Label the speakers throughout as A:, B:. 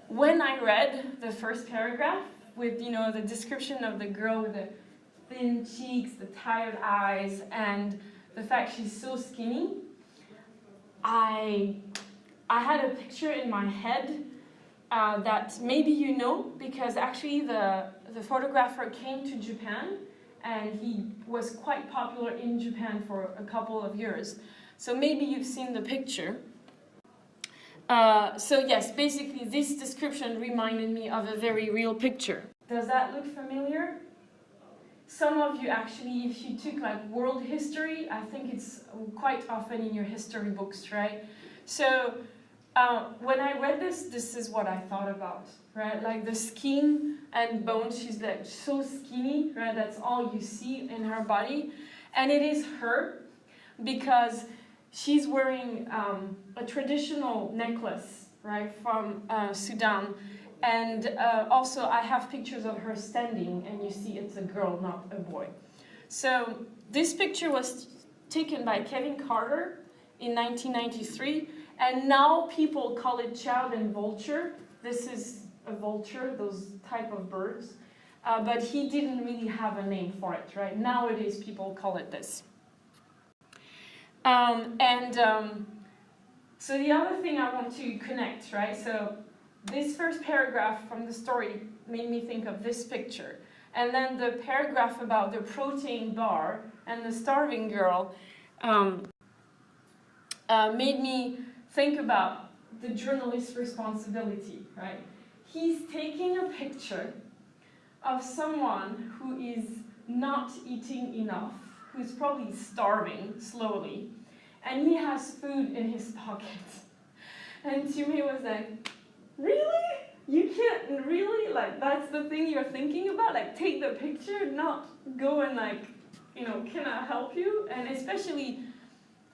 A: when I read the first paragraph with, the description of the girl with the thin cheeks, the tired eyes, and the fact she's so skinny, I had a picture in my head that maybe you know, because actually the photographer came to Japan and he was quite popular in Japan for a couple of years. So maybe you've seen the picture. So yes, basically this description reminded me of a very real picture. Does that look familiar? Some of you actually, if you took like world history, I think it's quite often in your history books, right? So when I read this is what I thought about, right? Like the skin and bones, she's like so skinny, right? That's all you see in her body. And it is her because she's wearing a traditional necklace, right, from Sudan. And also I have pictures of her standing, and you see it's a girl, not a boy. So this picture was taken by Kevin Carter in 1993, and now people call it child and vulture. This is a vulture, those type of birds. But he didn't really have a name for it, right? Nowadays people call it this. So the other thing I want to connect, right? So this first paragraph from the story made me think of this picture. And then the paragraph about the protein bar and the starving girl made me think about the journalist's responsibility, right? He's taking a picture of someone who is not eating enough, who's probably starving slowly, and he has food in his pocket. And to me it was like, really? You can't really, like, that's the thing you're thinking about? Like, take the picture, not go and like, can I help you? And especially,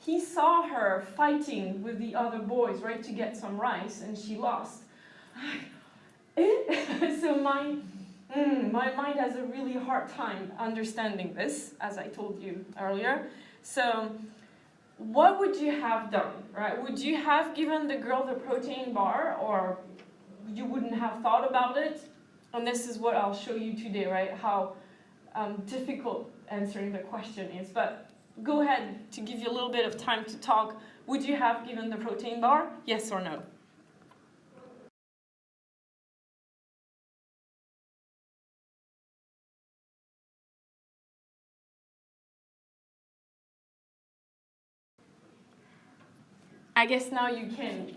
A: he saw her fighting with the other boys, right, to get some rice, and she lost. So my mind has a really hard time understanding this, as I told you earlier. So what would you have done, right? Would you have given the girl the protein bar, or you wouldn't have thought about it? And this is what I'll show you today, right? How difficult answering the question is. But go ahead, to give you a little bit of time to talk. Would you have given the protein bar? Yes or no? I guess now you can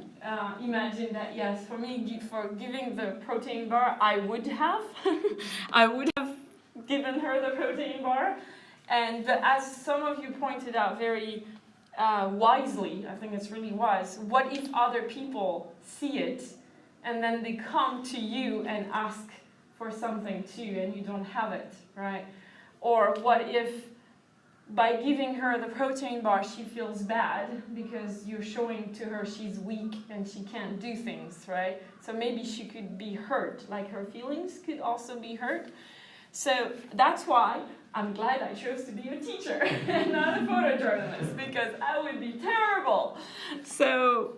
A: imagine that, yes, for me, for giving the protein bar, I would have. I would have given her the protein bar. But as some of you pointed out very wisely, I think it's really wise, what if other people see it and then they come to you and ask for something too and you don't have it, right? Or what if by giving her the protein bar, she feels bad because you're showing to her she's weak and she can't do things, right? So maybe she could be hurt, like her feelings could also be hurt. So that's why I'm glad I chose to be a teacher and not a photojournalist, because I would be terrible. So,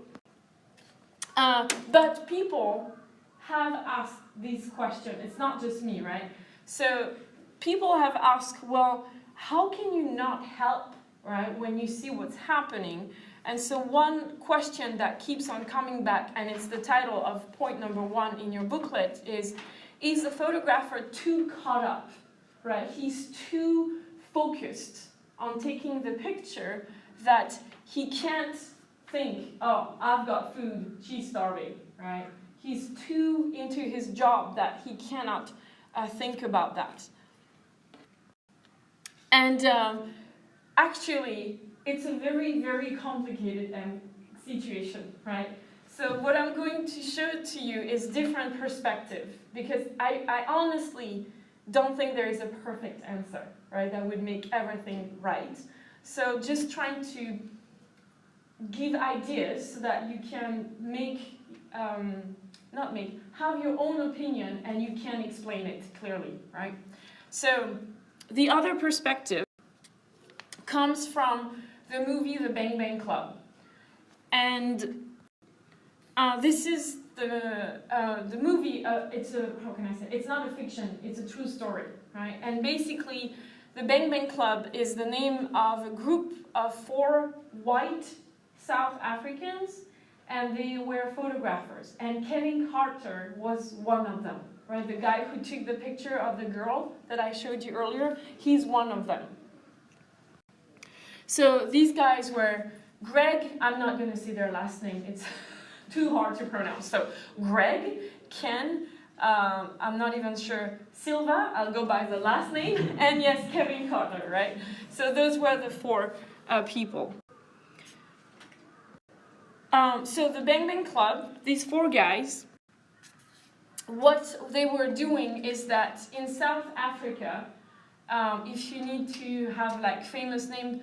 A: but people have asked this question. It's not just me, right? So people have asked, well, how can you not help, right, when you see what's happening? And so one question that keeps on coming back, and it's the title of point number 1 in your booklet, is the photographer too caught up, right? He's too focused on taking the picture that he can't think, oh, I've got food, she's starving, right? He's too into his job that he cannot think about that. And actually, it's a very, very complicated situation, right? So what I'm going to show to you is different perspective, because I honestly don't think there is a perfect answer, right, that would make everything right. So just trying to give ideas so that you can have your own opinion and you can explain it clearly, right? So the other perspective comes from the movie The Bang Bang Club. And this is the movie, it's a, how can I say, it's not a fiction, it's a true story, right? And basically, the Bang Bang Club is the name of a group of 4 white South Africans, and they were photographers. And Kevin Carter was one of them, right? The guy who took the picture of the girl that I showed you earlier, he's one of them. So these guys were Greg, I'm not going to say their last name, it's too hard to pronounce. So Greg, Ken, I'm not even sure, Silva, I'll go by the last name, and yes, Kevin Carter, right? So those were the 4 people. So the Bang Bang Club, these 4 guys, what they were doing is that in South Africa, if you need to have like famous name,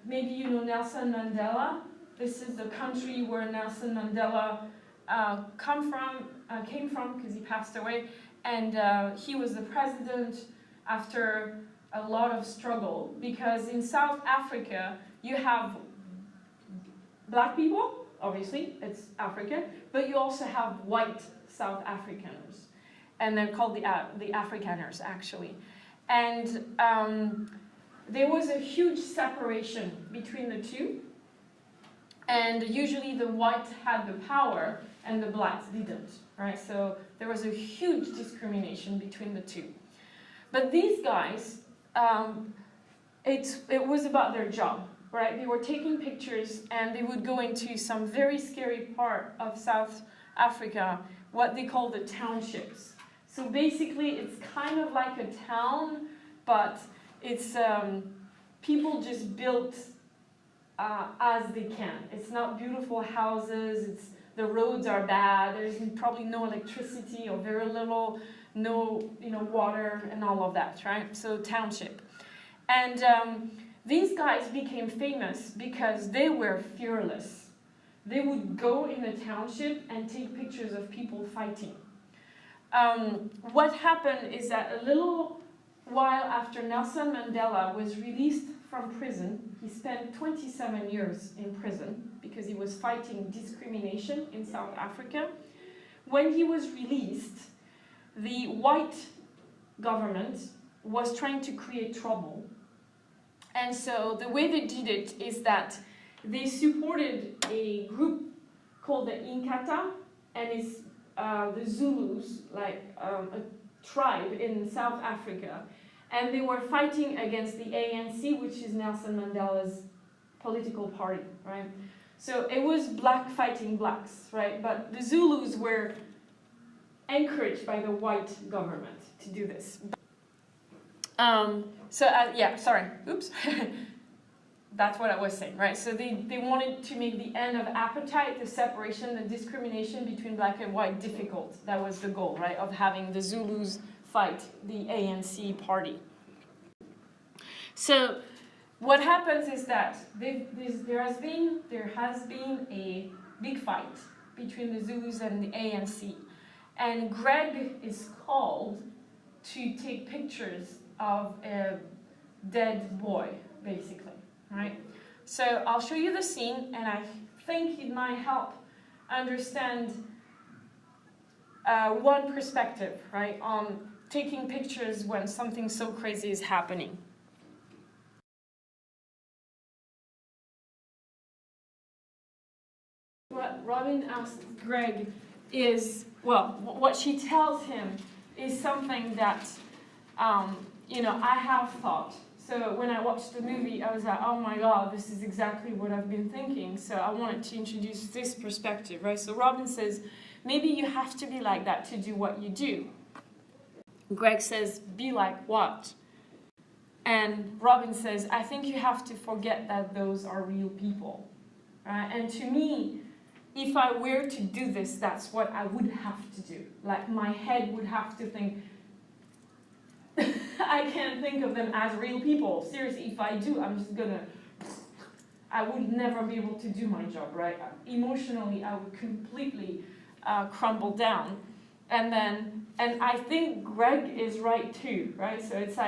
A: maybe you know Nelson Mandela. This is the country where Nelson Mandela came from because he passed away, and he was the president after a lot of struggle, because in South Africa you have black people, obviously, it's Africa, but you also have white South Africans, and they're called the Afrikaners, actually. And there was a huge separation between the two, and usually the white had the power and the blacks didn't, right? So there was a huge discrimination between the two. But these guys, it was about their job, right? They were taking pictures, and they would go into some very scary part of South Africa, what they call the townships. So basically, it's kind of like a town, but it's people just built as they can. It's not beautiful houses. The roads are bad. There's probably no electricity or very little, no water and all of that, right? So township, and these guys became famous because they were fearless. They would go in a township and take pictures of people fighting. What happened is that a little while after Nelson Mandela was released from prison, he spent 27 years in prison because he was fighting discrimination in South Africa. When he was released, the white government was trying to create trouble. And so the way they did it is that they supported a group called the Inkatha, and it's the Zulus, like a tribe in South Africa. And they were fighting against the ANC, which is Nelson Mandela's political party, right? So it was black fighting blacks, right? But the Zulus were encouraged by the white government to do this. Yeah, sorry, oops. That's what I was saying, right? So they wanted to make the end of apartheid, the separation, the discrimination between black and white difficult. That was the goal, right, of having the Zulus fight the ANC party. So what happens is that there has been a big fight between the Zulus and the ANC. And Greg is called to take pictures of a dead boy, basically, right? So I'll show you the scene, and I think it might help understand one perspective, right, on taking pictures when something so crazy is happening. What Robin asked Greg is, well, what she tells him is something that, I have thought. So when I watched the movie, I was like, oh my God, this is exactly what I've been thinking. So I wanted to introduce this perspective, right? So Robin says, maybe you have to be like that to do what you do. Greg says, be like what? And Robin says, I think you have to forget that those are real people. Right? And to me, if I were to do this, that's what I would have to do. Like my head would have to think, I can't think of them as real people. Seriously, if I do, I would never be able to do my job, right? Emotionally, I would completely crumble down. And I think Greg is right too, right? So it's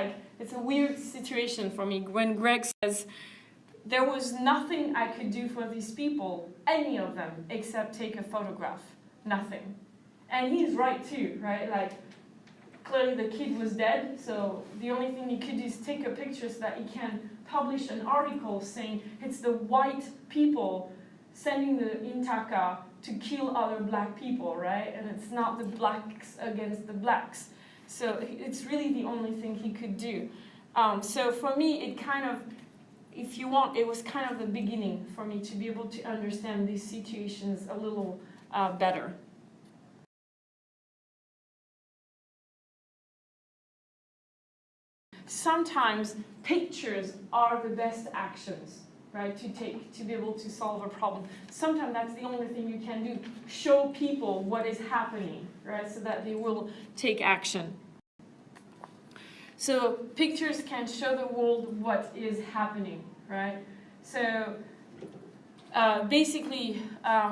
A: a weird situation for me when Greg says, there was nothing I could do for these people, any of them, except take a photograph. nothing. And he's right too, right? Like, clearly the kid was dead, so the only thing he could do is take a picture so that he can publish an article saying it's the white people sending the Intaka to kill other black people, right? And it's not the blacks against the blacks. So it's really the only thing he could do. So for me, it kind of, if you want, it was kind of the beginning for me to be able to understand these situations a little better. Sometimes pictures are the best actions, right, to take to be able to solve a problem. Sometimes that's the only thing you can do. Show people what is happening, right, so that they will take action. So pictures can show the world what is happening, right? So basically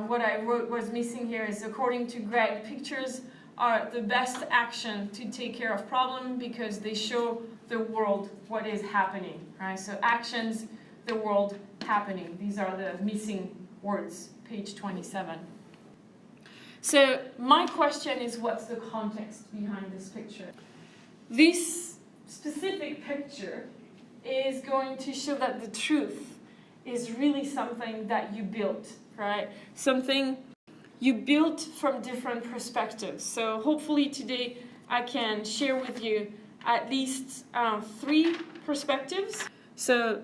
A: what I wrote was missing here is, according to Greg, pictures are the best action to take care of problem because they show the world what is happening, right? So actions, the world, happening. These are the missing words, page 27. So my question is, what's the context behind this picture? This specific picture is going to show that the truth is really something that you built, right? Something you built from different perspectives. So hopefully today I can share with you at least 3 perspectives. So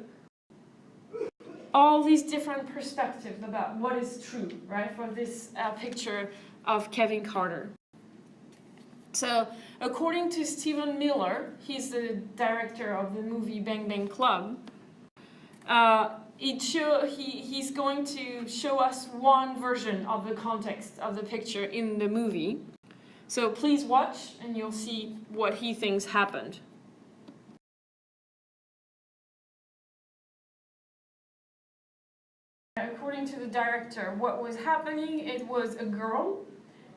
A: all these different perspectives about what is true, right, for this picture of Kevin Carter. So according to Stephen Muller, he's the director of the movie Bang Bang Club, he's going to show us one version of the context of the picture in the movie. So please watch and you'll see what he thinks happened. According to the director, what was happening, it was a girl,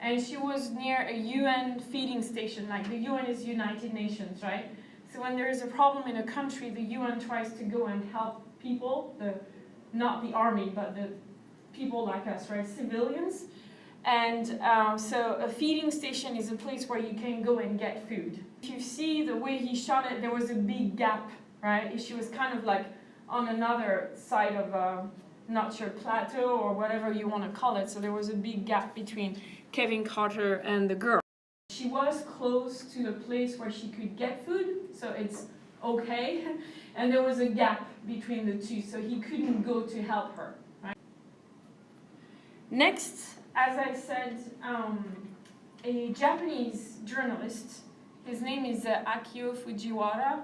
A: and she was near a UN feeding station. Like, the UN is United Nations, right? So when there is a problem in a country, the UN tries to go and help people, not the army, but the people like us, right? Civilians. And so a feeding station is a place where you can go and get food. If you see the way he shot it, there was a big gap, right? She was kind of like on another side of a, not sure, plateau or whatever you want to call it. So there was a big gap between Kevin Carter and the girl. She was close to a place where she could get food, so it's okay. And there was a gap between the two, so he couldn't go to help her. Right? Next, as I said, a Japanese journalist, his name is Akio Fujiwara,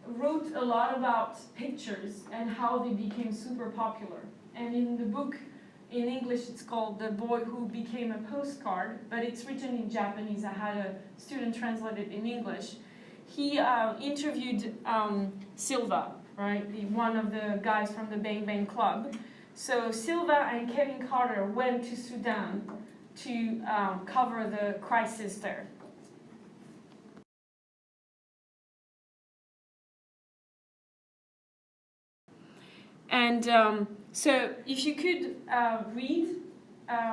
A: wrote a lot about pictures and how they became super popular. And in the book, in English, it's called The Boy Who Became a Postcard, but it's written in Japanese. I had a student translate it in English. He interviewed Silva, right, one of the guys from the Bang Bang Club. So Silva and Kevin Carter went to Sudan to cover the crisis there. And so if you could read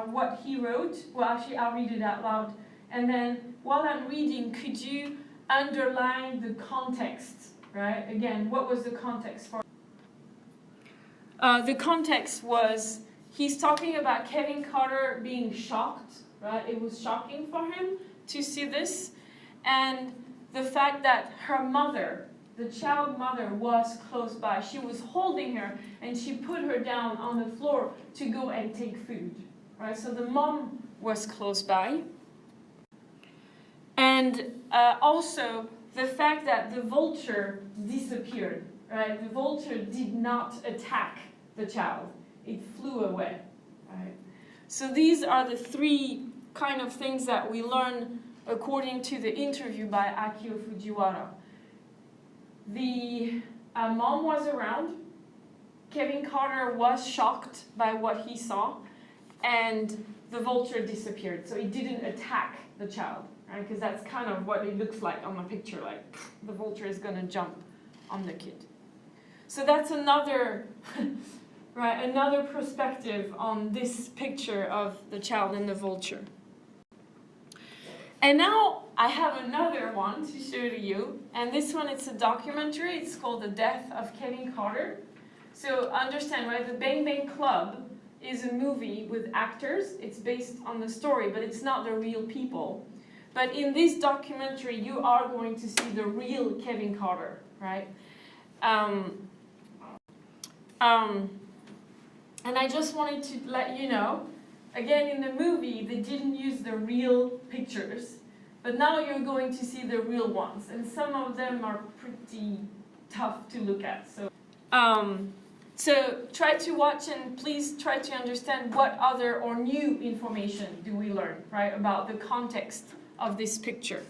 A: what he wrote, well, actually I'll read it out loud. And then while I'm reading, could you underline the context, right? Again, what was the context for? The context was, he's talking about Kevin Carter being shocked, right? It was shocking for him to see this. And the fact that her mother, the child mother, was close by. She was holding her and she put her down on the floor to go and take food, right? So the mom was close by. And also the fact that the vulture disappeared, right? The vulture did not attack the child. It flew away, right? So these are the 3 kind of things that we learn according to the interview by Akio Fujiwara. The mom was around. Kevin Carter was shocked by what he saw, and the vulture disappeared. So it didn't attack the child, right? Because that's kind of what it looks like on the picture, like the vulture is going to jump on the kid. So that's another right? Another perspective on this picture of the child and the vulture. And now I have another one to show to you, and this one, it's a documentary. It's called The Death of Kevin Carter. So understand, right, the Bang Bang Club is a movie with actors. It's based on the story, but it's not the real people. But in this documentary, you are going to see the real Kevin Carter, right? And I just wanted to let you know, again, in the movie, they didn't use the real pictures, but now you're going to see the real ones, and some of them are pretty tough to look at. So try to watch, and please try to understand what other or new information do we learn, right, about the context of this picture.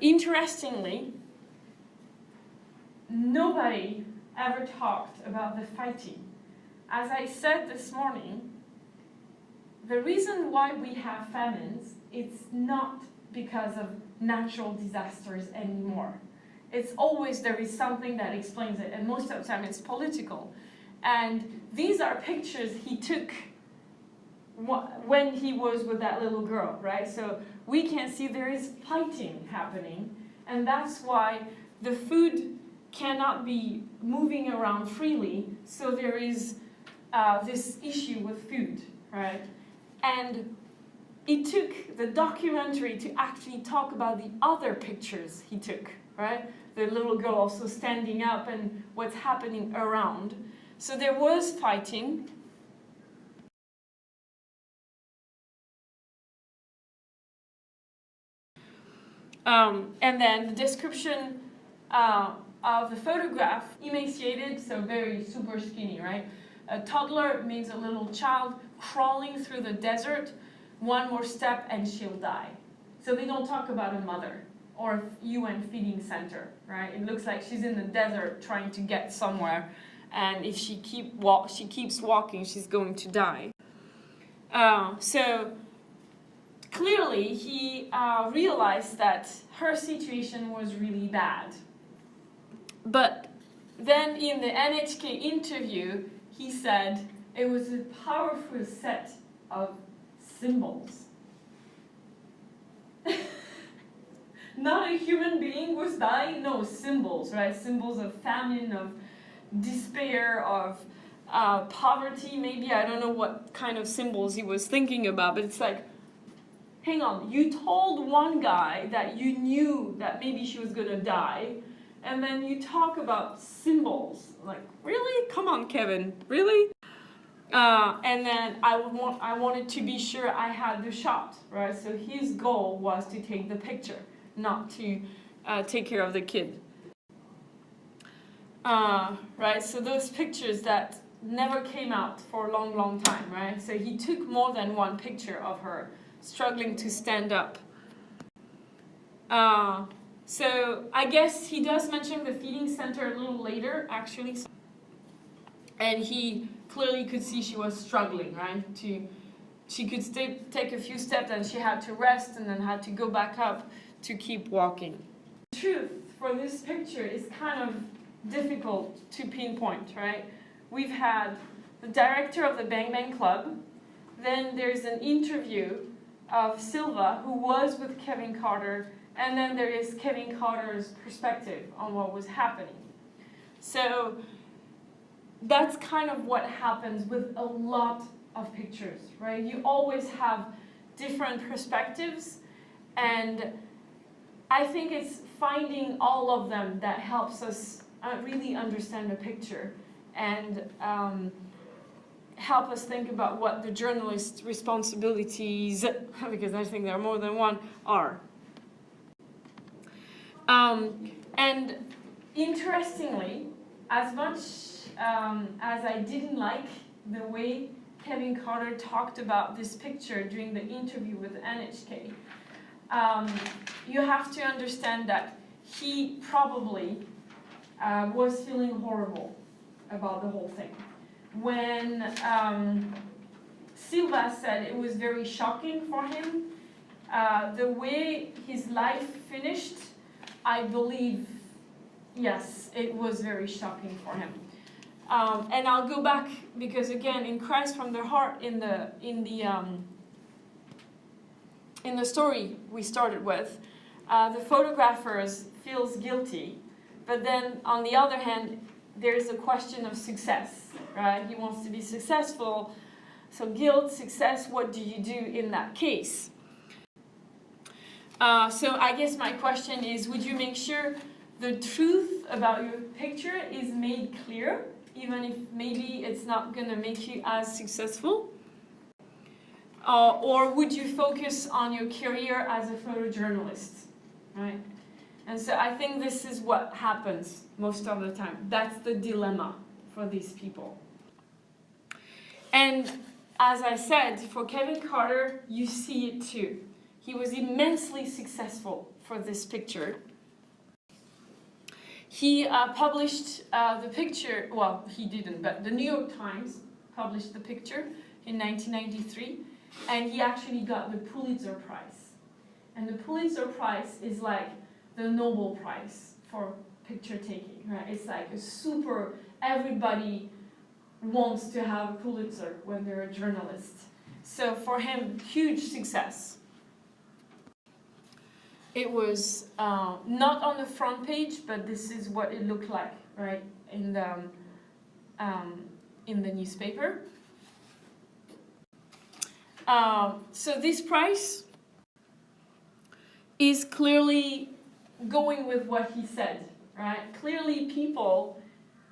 A: Interestingly, nobody ever talked about the fighting. As I said this morning, the reason why we have famines, it's not because of natural disasters anymore. It's always there is something that explains it, and most of the time it's political. And these are pictures he took when he was with that little girl, right? So we can see there is fighting happening, and that's why the food cannot be moving around freely, so there is this issue with food, right? And it took the documentary to actually talk about the other pictures he took, right? The little girl also standing up and what's happening around. So there was fighting. And then the description of the photograph, emaciated, so very super skinny, right? A toddler means a little child crawling through the desert, one more step and she'll die. So they don't talk about a mother or a UN feeding center, right? It looks like she's in the desert trying to get somewhere, and if she keeps walking, she's going to die. So clearly he realized that her situation was really bad. But then in the NHK interview, he said it was a powerful set of symbols. Not a human being was dying, no, symbols, right? Symbols of famine, of despair, of poverty, maybe. I don't know what kind of symbols he was thinking about, but it's like, hang on, you told one guy that you knew that maybe she was gonna die, and then you talk about symbols. Like, really? Come on, Kevin, really? And then I wanted to be sure I had the shot, right? So his goal was to take the picture, not to take care of the kid. Right, so those pictures that never came out for a long, long time, right? So he took more than one picture of her struggling to stand up. So I guess he does mention the feeding center a little later, actually. And he clearly could see she was struggling, right? She could take a few steps and she had to rest and then had to go back up to keep walking. The truth for this picture is kind of difficult to pinpoint, right? We've had the director of the Bang Bang Club, then there's an interview of Silva, who was with Kevin Carter, and then there is Kevin Carter's perspective on what was happening. So that's kind of what happens with a lot of pictures, right? You always have different perspectives, and I think it's finding all of them that helps us really understand the picture and help us think about what the journalist's responsibilities, because I think there are more than one, are. And interestingly, as much as I didn't like the way Kevin Carter talked about this picture during the interview with NHK, you have to understand that he probably was feeling horrible about the whole thing. When Silva said it was very shocking for him, the way his life finished, I believe, yes, it was very shocking for him. And I'll go back because again, in Christ from the Heart, in the story we started with, the photographer feels guilty, but then on the other hand, there's a question of success, right? He wants to be successful, so guilt, success. What do you do in that case? So I guess my question is, would you make sure the truth about your picture is made clear, even if maybe it's not going to make you as successful? Or would you focus on your career as a photojournalist, right? And so I think this is what happens most of the time. That's the dilemma for these people. And as I said, for Kevin Carter, you see it too. He was immensely successful for this picture. He published the picture, well, he didn't, but the New York Times published the picture in 1993, and he actually got the Pulitzer Prize. And the Pulitzer Prize is like the Nobel Prize for picture taking, right? It's like a super, everybody wants to have a Pulitzer when they're a journalist. So for him, huge success. It was not on the front page, but this is what it looked like, right, in the newspaper. So this prize is clearly going with what he said, right? Clearly people,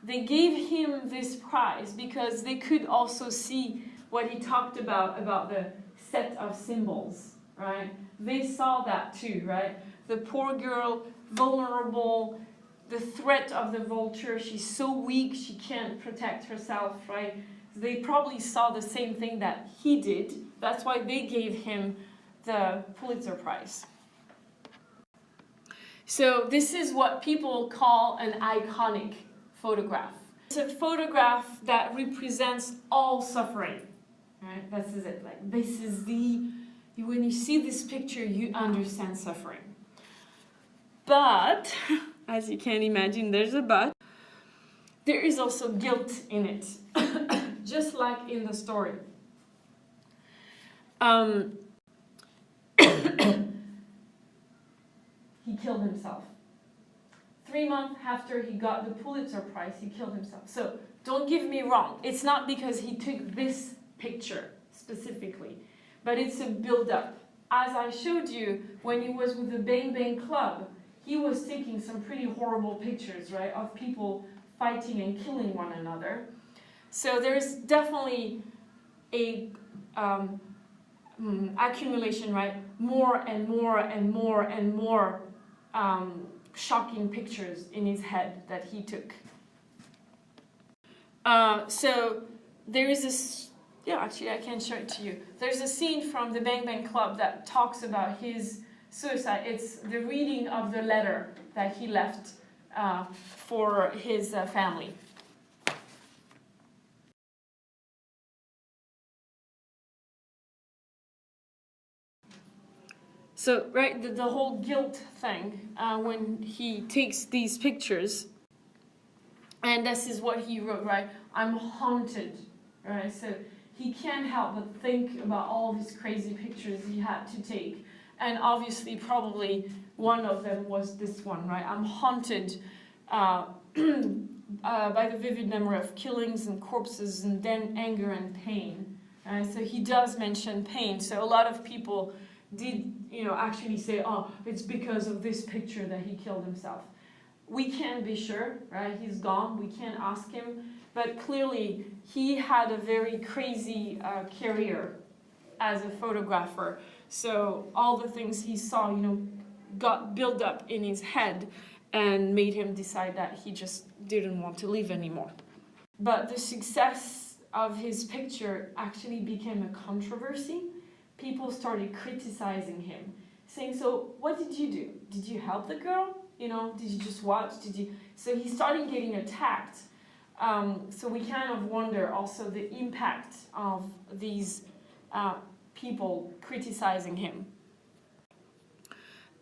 A: they gave him this prize because they could also see what he talked about the set of symbols, right? They saw that too, right? The poor girl, vulnerable, the threat of the vulture, she's so weak, she can't protect herself, right? They probably saw the same thing that he did. That's why they gave him the Pulitzer Prize. So this is what people call an iconic photograph. It's a photograph that represents all suffering, right? This is it. Like, this is when you see this picture, you understand suffering. But, as you can imagine, there's a but. There is also guilt in it, just like in the story. He killed himself. 3 months after he got the Pulitzer Prize, he killed himself. So don't get me wrong. It's not because he took this picture specifically, but it's a build-up. As I showed you, when he was with the Bang Bang Club, he was taking some pretty horrible pictures, right, of people fighting and killing one another. So there's definitely a accumulation, right? More and more and more and more shocking pictures in his head that he took. So there is this, yeah, actually I can show it to you. There's a scene from the Bang Bang Club that talks about his suicide. It's the reading of the letter that he left for his family. So, right, the whole guilt thing, when he takes these pictures, and this is what he wrote, right? I'm haunted, right? So he can't help but think about all these crazy pictures he had to take. And obviously, probably one of them was this one, right? I'm haunted by the vivid memory of killings and corpses and then anger and pain. So he does mention pain. So a lot of people did, actually say, oh, it's because of this picture that he killed himself. We can't be sure, right? He's gone. We can't ask him. But clearly, he had a very crazy career as a photographer. So all the things he saw, got built up in his head and made him decide that he just didn't want to live anymore. But the success of his picture actually became a controversy. People started criticizing him, saying, so what did you do? Did you help the girl? Did you just watch? So he started getting attacked. So we kind of wonder also the impact of these people criticizing him.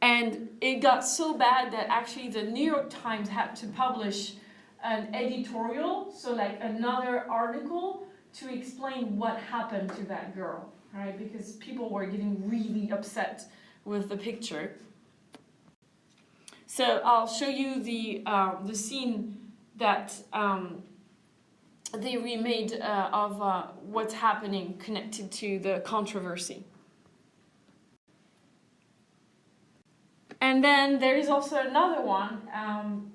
A: And it got so bad that actually the New York Times had to publish an editorial, so like another article to explain what happened to that girl, right? Because people were getting really upset with the picture. So I'll show you the scene that they remade of what's happening connected to the controversy. And then there is also another one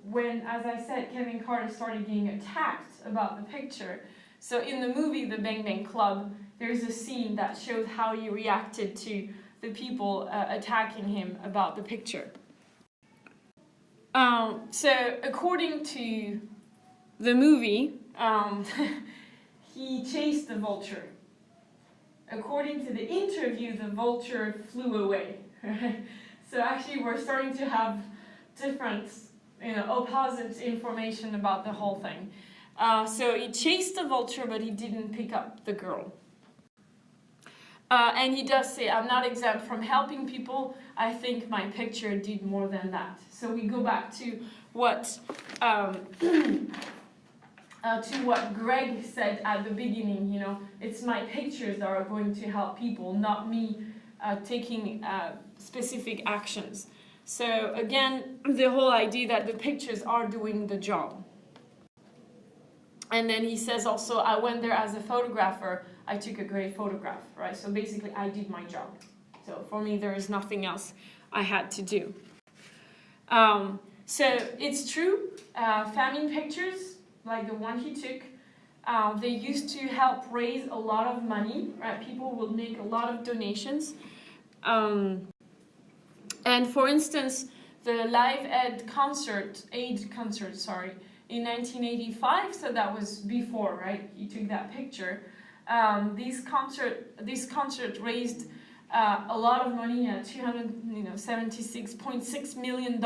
A: when, as I said, Kevin Carter started getting attacked about the picture. So in the movie The Bang Bang Club, there's a scene that shows how he reacted to the people attacking him about the picture. So according to the movie, he chased the vulture. According to the interview, the vulture flew away. So actually we're starting to have different, opposite information about the whole thing. So he chased the vulture, but he didn't pick up the girl. And he does say, I'm not exempt from helping people. I think my picture did more than that. So we go back to what Greg said at the beginning. It's my pictures that are going to help people, not me taking specific actions. So again, the whole idea that the pictures are doing the job. And then he says also, I went there as a photographer. I took a great photograph, right? So basically, I did my job. So for me, there is nothing else I had to do. So it's true, famine pictures, like the one he took, they used to help raise a lot of money, right? People would make a lot of donations. And for instance, the Live Aid concert, in 1985, so that was before, right? He took that picture. This concert raised a lot of money, $276.6 million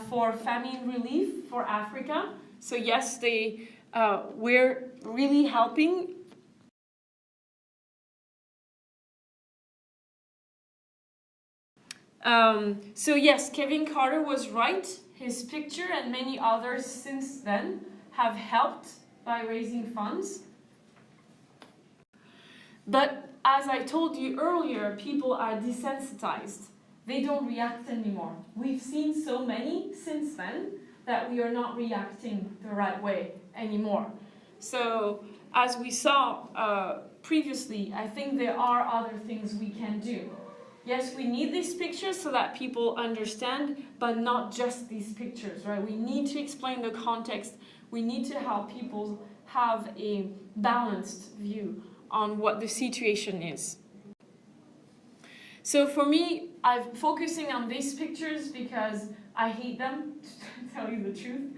A: for famine relief for Africa. So yes, they were really helping. So yes, Kevin Carter was right. His picture and many others since then have helped by raising funds. But as I told you earlier, people are desensitized. They don't react anymore. We've seen so many since then that we are not reacting the right way anymore. So as we saw previously, I think there are other things we can do. Yes, we need these pictures so that people understand, but not just these pictures, right? We need to explain the context. We need to help people have a balanced view on what the situation is. So for me, I'm focusing on these pictures because I hate them, to tell you the truth.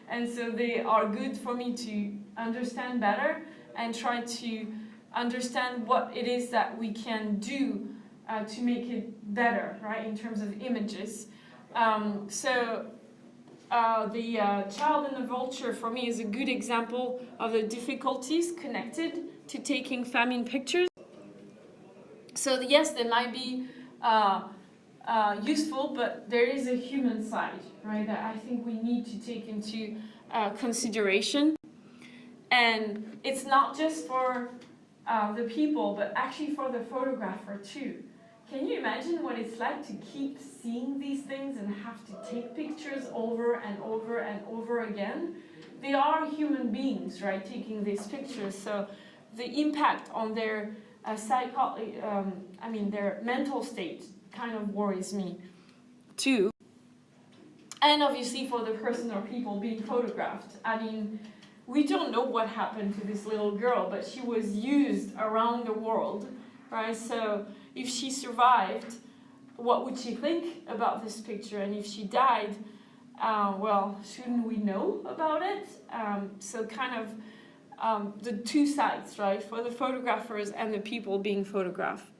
A: And so they are good for me to understand better and try to understand what it is that we can do to make it better, right, in terms of images. The child and the vulture, for me, is a good example of the difficulties connected to taking famine pictures. So yes, they might be useful, but there is a human side, right, that I think we need to take into consideration. And it's not just for the people, but actually for the photographer too. Can you imagine what it's like to keep seeing these things and have to take pictures over and over and over again? They are human beings, right, taking these pictures. So the impact on their their mental state kind of worries me too. And obviously for the person or people being photographed. I mean, we don't know what happened to this little girl, but she was used around the world, right? So if she survived, what would she think about this picture? And if she died, shouldn't we know about it? So kind of the two sides, right? For the photographers and the people being photographed.